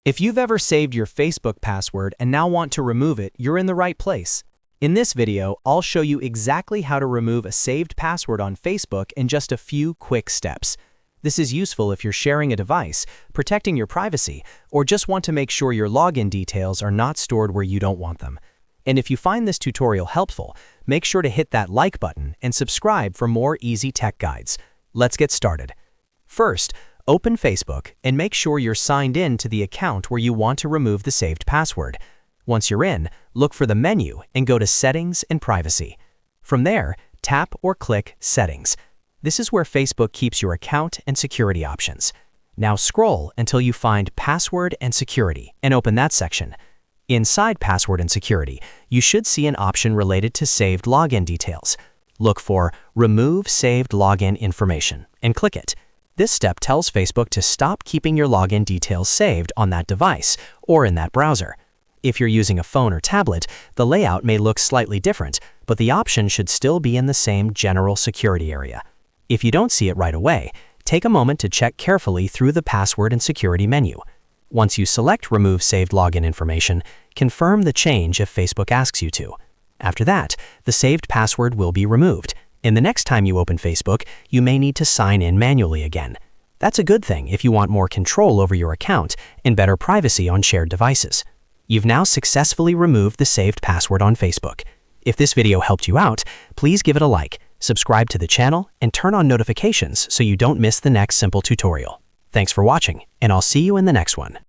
If you've ever saved your Facebook password and now want to remove it, you're in the right place. In this video, I'll show you exactly how to remove a saved password on Facebook in just a few quick steps. This is useful if you're sharing a device, protecting your privacy, or just want to make sure your login details are not stored where you don't want them. And if you find this tutorial helpful, make sure to hit that like button and subscribe for more easy tech guides. Let's get started. First, open Facebook and make sure you're signed in to the account where you want to remove the saved password. Once you're in, look for the menu and go to Settings and Privacy. From there, tap or click Settings. This is where Facebook keeps your account and security options. Now scroll until you find Password and Security and open that section. Inside Password and Security, you should see an option related to saved login details. Look for Remove Saved Login Information and click it. This step tells Facebook to stop keeping your login details saved on that device or in that browser. If you're using a phone or tablet, the layout may look slightly different, but the option should still be in the same general security area. If you don't see it right away, take a moment to check carefully through the Password and Security menu. Once you select Remove Saved Login Information, confirm the change if Facebook asks you to. After that, the saved password will be removed. And the next time you open Facebook, you may need to sign in manually again. That's a good thing if you want more control over your account and better privacy on shared devices. You've now successfully removed the saved password on Facebook. If this video helped you out, please give it a like, subscribe to the channel, and turn on notifications so you don't miss the next simple tutorial. Thanks for watching, and I'll see you in the next one.